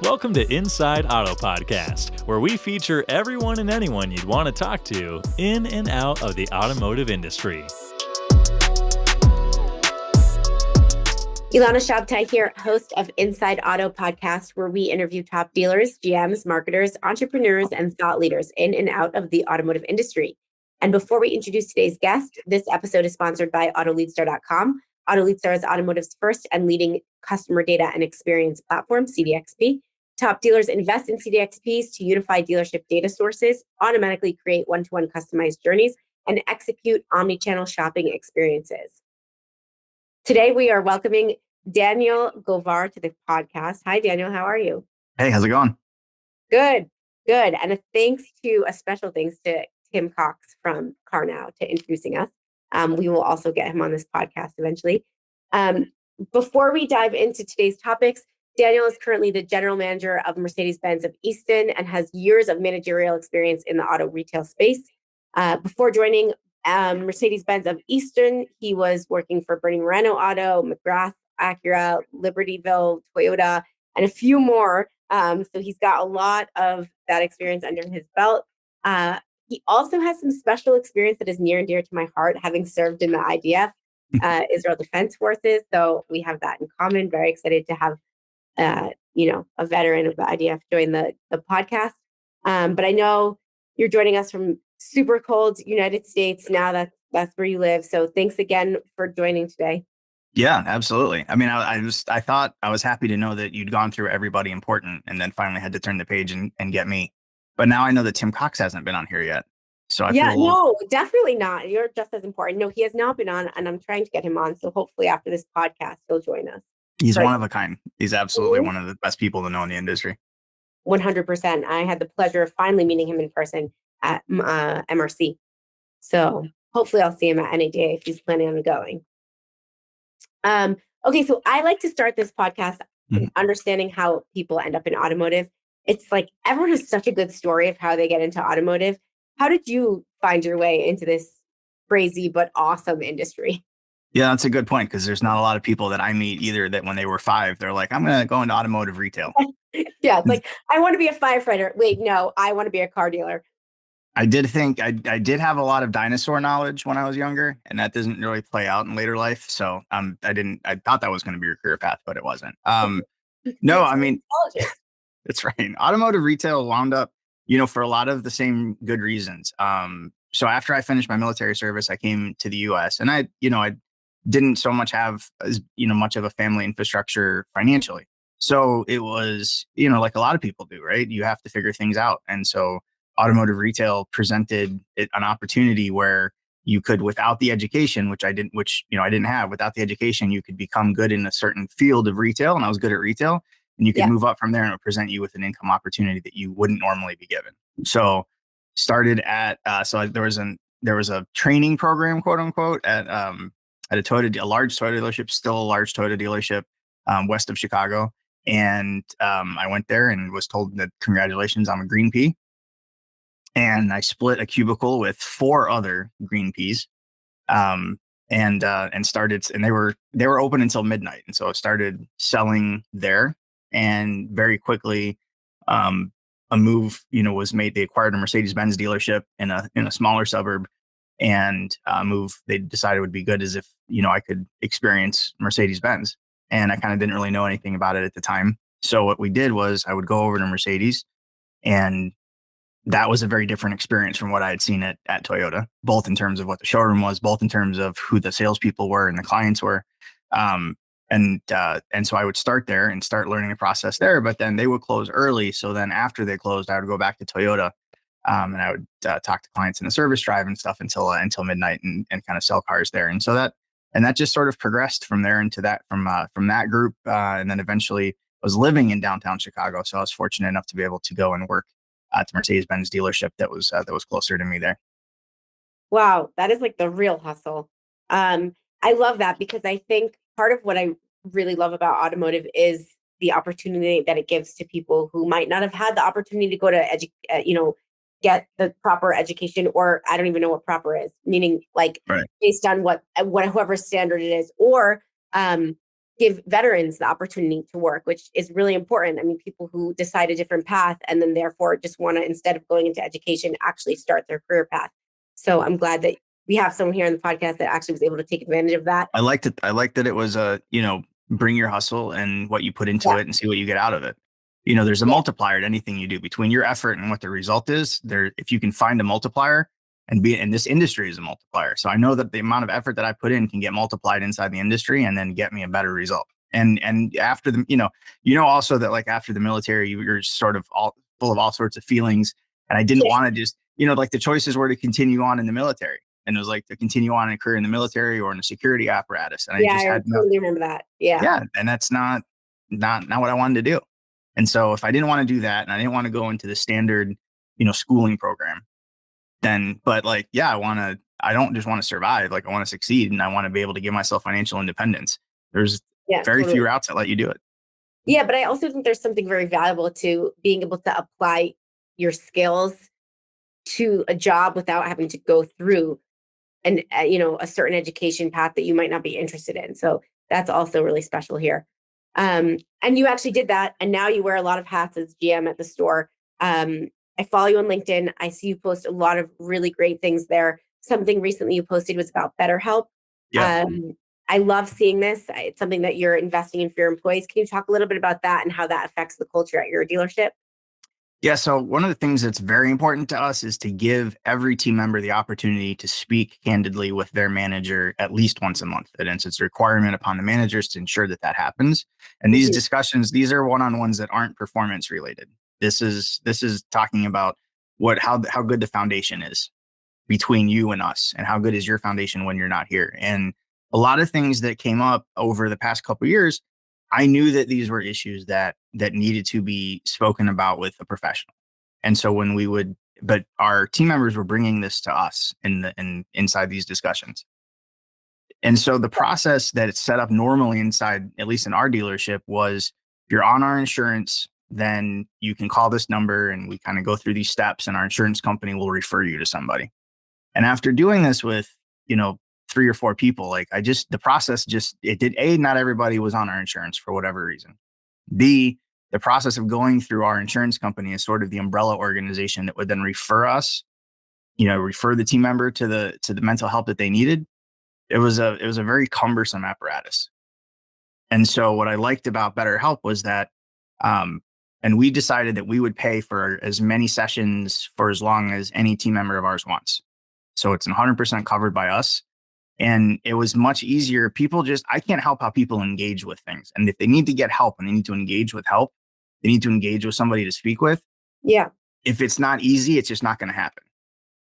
Welcome to Inside Auto Podcast, where we feature everyone and anyone you'd want to talk to in and out of the automotive industry. Ilana Shabtai here, host of Inside Auto Podcast, where we interview top dealers, GMs, marketers, entrepreneurs, and thought leaders in and out of the automotive industry. And before we introduce today's guest, this episode is sponsored by AutoLeadStar.com. AutoLeadStar is automotive's first and leading customer data and experience platform, CDXP. Top dealers invest in CDXPs to unify dealership data sources, automatically create one-to-one customized journeys, and execute omni-channel shopping experiences. Today, we are welcoming Daniel Govaer to the podcast. Hi, Daniel. How are you? Hey, how's it going? Good. And a special thanks to Tim Cox from CarNow to introducing us. We will also get him on this podcast eventually. Before we dive into today's topics, Daniel is currently the general manager of Mercedes-Benz of Easton and has years of managerial experience in the auto retail space. Before joining Mercedes-Benz of Easton, he was working for Bernie Moreno McGrath, Acura, Libertyville Toyota, and a few more. So he's got a lot of that experience under his belt. He also has some special experience that is near and dear to my heart, having served in the IDF, Israel Defense Forces. So we have that in common. Very excited to have, a veteran of the IDF join the podcast. But I know you're joining us from super cold United States. Now that's where you live. So thanks again for joining today. Yeah, absolutely. I mean, I thought I was happy to know that you'd gone through everybody important and then finally had to turn the page and get me. But now I know that Tim Cox hasn't been on here yet. So No, definitely not. You're just as important. No, he has not been on, and I'm trying to get him on. So hopefully after this podcast, he'll join us. He's one of a kind. He's absolutely one of the best people to know in the industry. 100%. I had the pleasure of finally meeting him in person at MRC. So hopefully I'll see him at NADA if he's planning on going. Okay, so I like to start this podcast understanding how people end up in automotive. It's like everyone has such a good story of how they get into automotive. How did you find your way into this crazy but awesome industry? Yeah, that's a good point, because there's not a lot of people that I meet either that when they were 5, they're like, I'm going to go into automotive retail. Yeah, it's like, I want to be a firefighter. Wait, no, I want to be a car dealer. I did think I did have a lot of dinosaur knowledge when I was younger, and that doesn't really play out in later life. So I thought that was going to be your career path, but it wasn't. No, I mean, that's right. Automotive retail wound up, for a lot of the same good reasons. So after I finished my military service, I came to the US, and I didn't so much have much of a family infrastructure financially. So it was, like a lot of people do, right? You have to figure things out. And so automotive retail presented an opportunity where you could, without the education, which I didn't have, without the education, you could become good in a certain field of retail. And I was good at retail, and you could move up from there, and it would present you with an income opportunity that you wouldn't normally be given. So started at, there was a training program, quote unquote, at a large Toyota dealership, still a large Toyota dealership, west of Chicago. And I went there and was told that congratulations, I'm a green pea. And I split a cubicle with 4 other green peas, and started. And they were open until midnight, and so I started selling there. And very quickly, a move was made. They acquired a Mercedes-Benz dealership in a smaller suburb, and a move they decided would be good as if I could experience Mercedes-Benz. And I kind of didn't really know anything about it at the time. So what we did was I would go over to Mercedes, and that was a very different experience from what I had seen at Toyota, both in terms of what the showroom was, both in terms of who the salespeople were and the clients were. And so I would start there and start learning the process there, but then they would close early. So then after they closed, I would go back to Toyota, and I would talk to clients in the service drive and stuff until midnight and kind of sell cars there. And so that just sort of progressed from there into that, from that group. And then eventually I was living in downtown Chicago. So I was fortunate enough to be able to go and work at the Mercedes-Benz dealership that was closer to me there. Wow, that is like the real hustle. I love that, because I think part of what I really love about automotive is the opportunity that it gives to people who might not have had the opportunity to go to get the proper education, or I don't even know what proper is, meaning like based on what whoever standard it is, or give veterans the opportunity to work, which is really important. I mean, people who decide a different path and then therefore just want to, instead of going into education, actually start their career path. So I'm glad that we have someone here on the podcast that actually was able to take advantage of that. I liked it. I liked that it was bring your hustle and what you put into it and see what you get out of it. There's a multiplier to anything you do between your effort and what the result is there. If you can find a multiplier and this industry is a multiplier. So I know that the amount of effort that I put in can get multiplied inside the industry and then get me a better result. And after also that like after the military, you're sort of all full of all sorts of feelings. And I didn't want to just, like the choices were to continue on in the military. And it was like to continue on in a career in the military or in a security apparatus. And I totally remember that. Yeah. Yeah. And that's not what I wanted to do. And so if I didn't want to do that and I didn't want to go into the standard, schooling program, then, but like, yeah, I don't just want to survive. Like I want to succeed and I want to be able to give myself financial independence. There's very few routes that let you do it. Yeah. But I also think there's something very valuable to being able to apply your skills to a job without having to go through a certain education path that you might not be interested in. So that's also really special here. And you actually did that. And now you wear a lot of hats as GM at the store. I follow you on LinkedIn. I see you post a lot of really great things there. Something recently you posted was about BetterHelp. Yeah. I love seeing this. It's something that you're investing in for your employees. Can you talk a little bit about that and how that affects the culture at your dealership? Yeah. So one of the things that's very important to us is to give every team member the opportunity to speak candidly with their manager at least once a month. And it's a requirement upon the managers to ensure that happens. And these discussions, these are one-on-ones that aren't performance related. This is talking about how good the foundation is between you and us, and how good is your foundation when you're not here. And a lot of things that came up over the past couple of years, I knew that these were issues that needed to be spoken about with a professional. And so but our team members were bringing this to us inside these discussions. And so the process that it's set up normally inside, at least in our dealership, was if you're on our insurance, then you can call this number and we kind of go through these steps and our insurance company will refer you to somebody. And after doing this with, 3 or 4 people, like the process it did, not everybody was on our insurance for whatever reason. B, the process of going through our insurance company is sort of the umbrella organization that would then refer us, refer the team member to the mental help that they needed. It was a very cumbersome apparatus. And so what I liked about BetterHelp was that, and we decided that we would pay for as many sessions for as long as any team member of ours wants. So it's 100% covered by us. And it was much easier. I can't help how people engage with things. And if they need to get help and they need to engage with help, they need to engage with somebody to speak with. Yeah. If it's not easy, it's just not going to happen.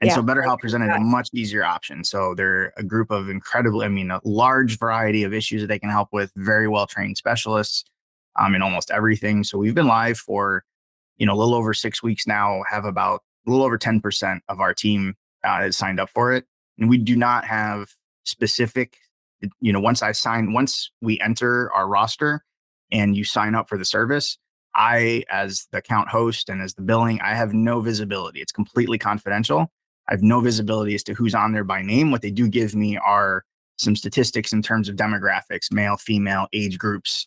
And so BetterHelp presented a much easier option. So they're a group of a large variety of issues that they can help with, very well-trained specialists in almost everything. So we've been live for, a little over 6 weeks now, have about a little over 10% of our team has signed up for it. And we do not have specific, once we enter our roster and you sign up for the service, I, as the account host and as the billing, I have no visibility. It's completely confidential. I have no visibility as to who's on there by name. What they do give me are some statistics in terms of demographics, male, female, age groups,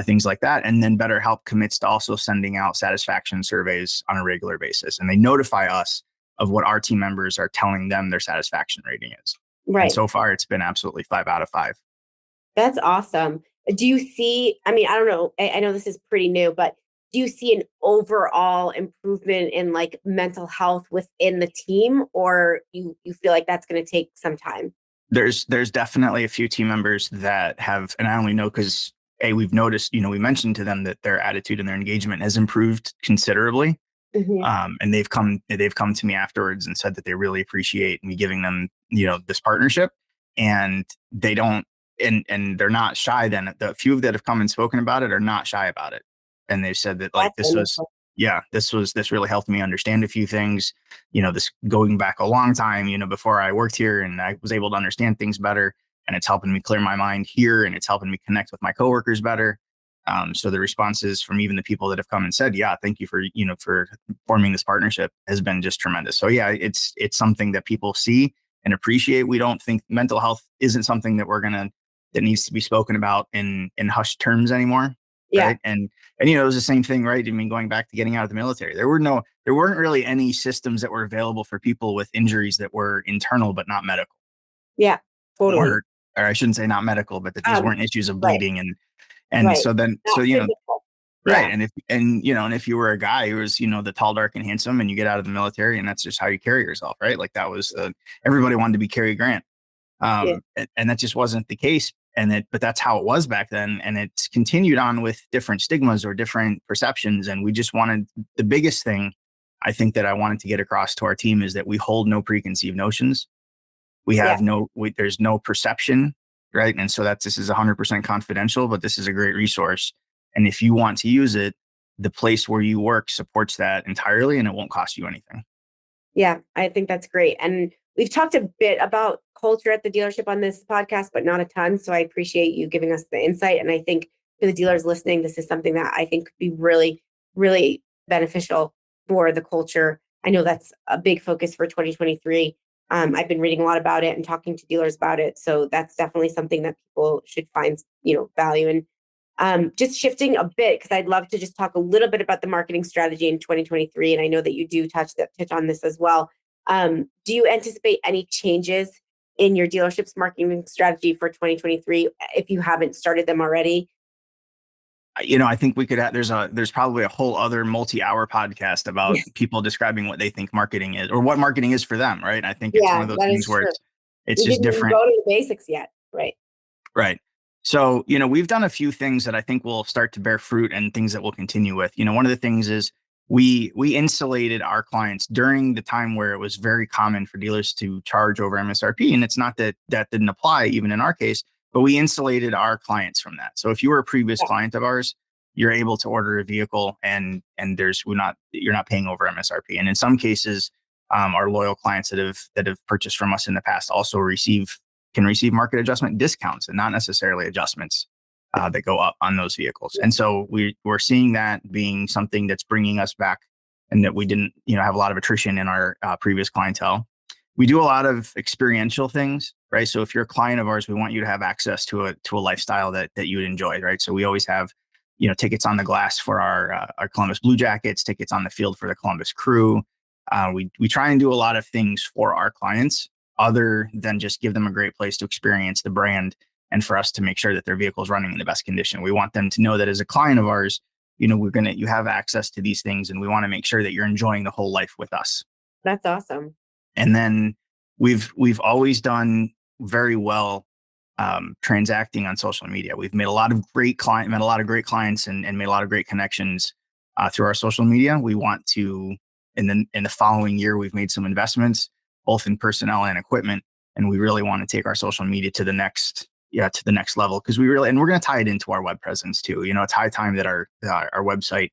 things like that. And then BetterHelp commits to also sending out satisfaction surveys on a regular basis. And they notify us of what our team members are telling them their satisfaction rating is. Right. And so far, it's been absolutely 5 out of 5. That's awesome. Do you see, I don't know, I know this is pretty new, but do you see an overall improvement in like mental health within the team, or you feel like that's going to take some time? There's definitely a few team members that have, and I only know because we've noticed, we mentioned to them that their attitude and their engagement has improved considerably. Mm-hmm. And they've come to me afterwards and said that they really appreciate me giving them, this partnership, and they don't, and they're not shy. Then the few that have come and spoken about it are not shy about it. And they said that like, this really helped me understand a few things, this going back a long time, before I worked here, and I was able to understand things better, and it's helping me clear my mind here, and it's helping me connect with my coworkers better. So the responses from even the people that have come and said, yeah, thank you for forming this partnership has been just tremendous. So yeah, it's something that people see and appreciate. We don't think mental health isn't something that we're going to that needs to be spoken about in hushed terms anymore. Yeah. Right. And it was the same thing, right? I mean, going back to getting out of the military, there weren't really any systems that were available for people with injuries that were internal but not medical. Yeah, totally. Or I shouldn't say not medical, but that these weren't issues of Right. bleeding and Right. so then Not so physical. right. Yeah. And if you were a guy who was, the tall, dark, and handsome, and you get out of the military, and that's just how you carry yourself, right? Like that was everybody wanted to be Cary Grant. Yeah. And that just wasn't the case. But that's how it was back then. And it's continued on with different stigmas or different perceptions. And we just wanted the biggest thing I think that I wanted to get across to our team is that we hold no preconceived notions. We have there's no perception, right? And so this is 100% confidential, but this is a great resource. And if you want to use it, the place where you work supports that entirely and it won't cost you anything. Yeah, I think that's great. And we've talked a bit about culture at the dealership on this podcast, but not a ton. So I appreciate you giving us the insight. And I think for the dealers listening, this is something that I think could be really, really beneficial for the culture. I know that's a big focus for 2023. I've been reading a lot about it and talking to dealers about it. So that's definitely something that people should find, value in. Just shifting a bit, because I'd love to just talk a little bit about the marketing strategy in 2023. And I know that you do touch on this as well. Do you anticipate any changes in your dealership's marketing strategy for 2023 if you haven't started them already? I think we could there's probably a whole other multi-hour podcast about people describing what they think marketing is or what marketing is for them. Right. I think it's one of those things where it's We just didn't different. Go to the basics yet. Right. Right. So, we've done a few things that I think will start to bear fruit and things that we'll continue with. One of the things is we insulated our clients during the time where it was very common for dealers to charge over MSRP. And it's not that didn't apply even in our case, but we insulated our clients from that. So if you were a previous client of ours, you're able to order a vehicle and you're not paying over MSRP. And in some cases, our loyal clients that have purchased from us in the past also can receive market adjustment discounts and not necessarily adjustments that go up on those vehicles. And so we're seeing that being something that's bringing us back and that we didn't, have a lot of attrition in our previous clientele. We do a lot of experiential things, right? So if you're a client of ours, we want you to have access to a lifestyle that you would enjoy, right? So we always have, tickets on the glass for our Columbus Blue Jackets, tickets on the field for the Columbus Crew. We try and do a lot of things for our clients other than just give them a great place to experience the brand and for us to make sure that their vehicle is running in the best condition. We want them to know that as a client of ours, you have access to these things and we want to make sure that you're enjoying the whole life with us. That's awesome. And then we've always done very well transacting on social media. We've made a lot of great clients and made a lot of great connections through our social media. We want to, in the following year, we've made some investments both in personnel and equipment. And we really want to take our social media to the next level because and we're going to tie it into our web presence too. It's high time that our website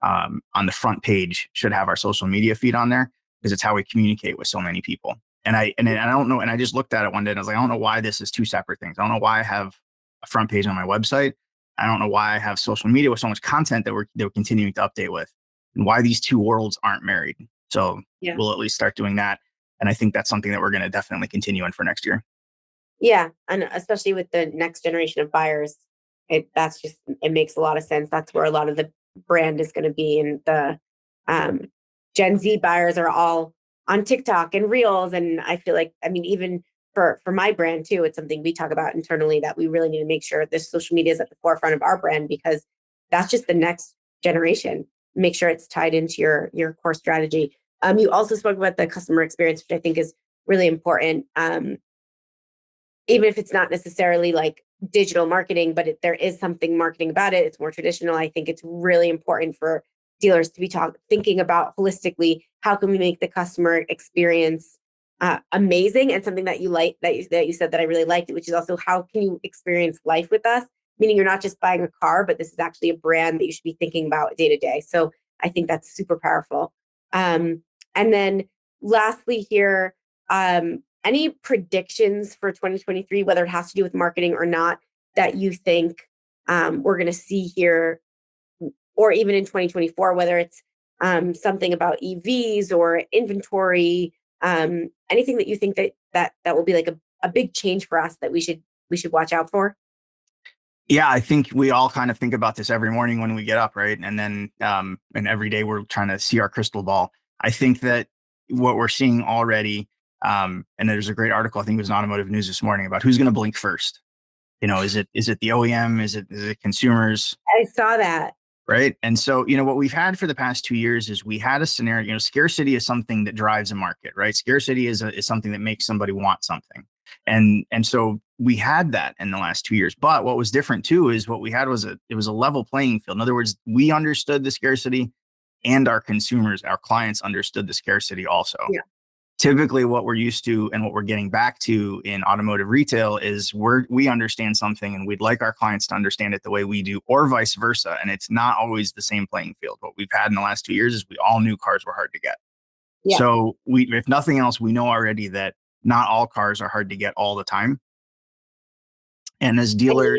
on the front page should have our social media feed on there because it's how we communicate with so many people. And I don't know. And I just looked at it one day and I was like, I don't know why this is two separate things. I don't know why I have a front page on my website. I don't know why I have social media with so much content that we're continuing to update with and why these two worlds aren't married. So we'll at least start doing that. And I think that's something that we're going to definitely continue in for next year. Yeah. And especially with the next generation of buyers, it makes a lot of sense. That's where a lot of the brand is going to be. And the Gen Z buyers are all on TikTok and Reels. And I feel like, even for my brand too, it's something we talk about internally that we really need to make sure this social media is at the forefront of our brand because that's just the next generation. Make sure it's tied into your core strategy. You also spoke about the customer experience, which I think is really important. Even if it's not necessarily like digital marketing, but there is something marketing about it. It's more traditional. I think it's really important for dealers to be thinking about holistically, how can we make the customer experience amazing and something that you like, that you said that I really liked, which is also how can you experience life with us? Meaning you're not just buying a car, but this is actually a brand that you should be thinking about day to day. So I think that's super powerful. And then lastly here, any predictions for 2023, whether it has to do with marketing or not, that you think we're going to see here, or even in 2024, whether it's something about EVs or inventory, anything that you think that will be like a big change for us that we should we should watch out for? Yeah, I think we all kind of think about this every morning when we get up, right? And then, and every day we're trying to see our crystal ball. I think that what we're seeing already, and there's a great article, I think it was in Automotive News this morning, about who's going to blink first. Is it the OEM? Is it consumers? I saw that. Right. And so, what we've had for the past 2 years is we had a scenario, scarcity is something that drives a market, right? Scarcity is something that makes somebody want something. And so we had that in the last 2 years. But what was different too is what we had was it was a level playing field. In other words, we understood the scarcity and our consumers, our clients understood the scarcity also. Yeah. Typically what we're used to and what we're getting back to in automotive retail is we understand something and we'd like our clients to understand it the way we do, or vice versa. And it's not always the same playing field. What we've had in the last 2 years is we all knew cars were hard to get. Yeah. So if nothing else, we know already that not all cars are hard to get all the time. And as dealer,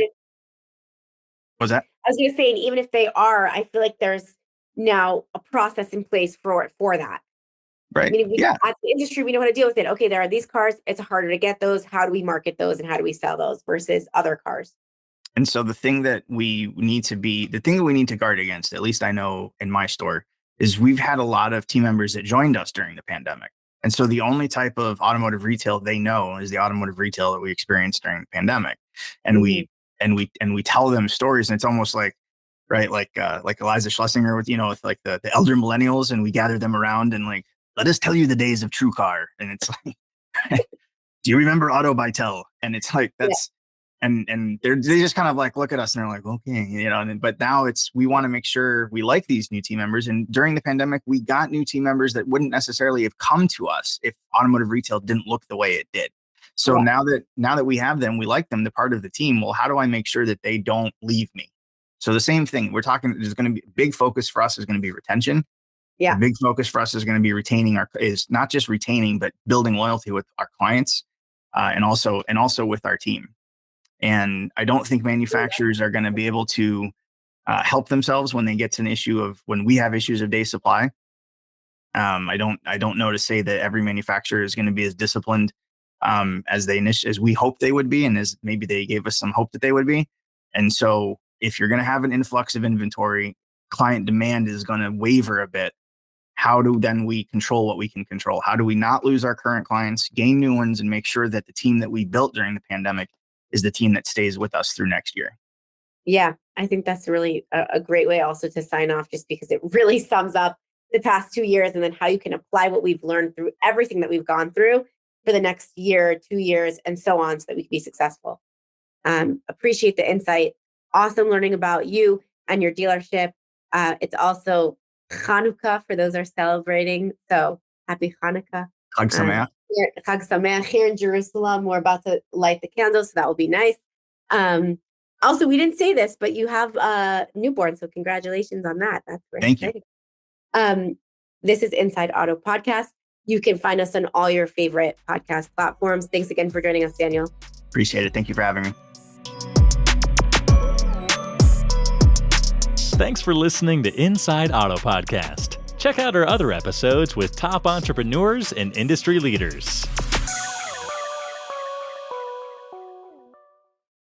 what's that? I was going to say, and even if they are, I feel like there's now a process in place for that. Right. I mean, as the industry, we know how to deal with it. Okay, there are these cars. It's harder to get those. How do we market those and how do we sell those versus other cars? And so the thing that we need to guard against, at least I know in my store, is we've had a lot of team members that joined us during the pandemic. And so the only type of automotive retail they know is the automotive retail that we experienced during the pandemic. And we tell them stories, and it's almost like, right, like Eliza Schlesinger with like the elder millennials, and we gather them around and like, let us tell you the days of True Car. And it's like, do you remember Auto Bytel? And it's like, that's, and they just kind of like look at us and they're like, okay, but now we want to make sure we like these new team members. And during the pandemic, we got new team members that wouldn't necessarily have come to us if automotive retail didn't look the way it did. So now that we have them, we like them, they're part of the team. Well, how do I make sure that they don't leave me? So the same thing there's going to be a big focus for us is going to be retention. Yeah. The big focus for us is going to be is not just retaining, but building loyalty with our clients, and also with our team. And I don't think manufacturers are going to be able to help themselves when they get to when we have issues of day supply. I don't know to say that every manufacturer is going to be as disciplined as we hope they would be, and as maybe they gave us some hope that they would be. And so if you're going to have an influx of inventory, client demand is going to waver a bit. How do then we control what we can control? How do we not lose our current clients, gain new ones, and make sure that the team that we built during the pandemic is the team that stays with us through next year? Yeah, I think that's really a great way also to sign off, just because it really sums up the past 2 years and then how you can apply what we've learned through everything that we've gone through for the next year, 2 years, and so on, so that we can be successful. Appreciate the insight. Awesome learning about you and your dealership. It's also Hanukkah for those who are celebrating. So happy Hanukkah. Chag Sameach. Chag Sameach here in Jerusalem. We're about to light the candles, so that will be nice. Also, we didn't say this, but you have a newborn, so congratulations on that. That's very exciting. Thank you. This is Inside Auto Podcast. You can find us on all your favorite podcast platforms. Thanks again for joining us, Daniel. Appreciate it. Thank you for having me. Thanks for listening to Inside Auto Podcast. Check out our other episodes with top entrepreneurs and industry leaders.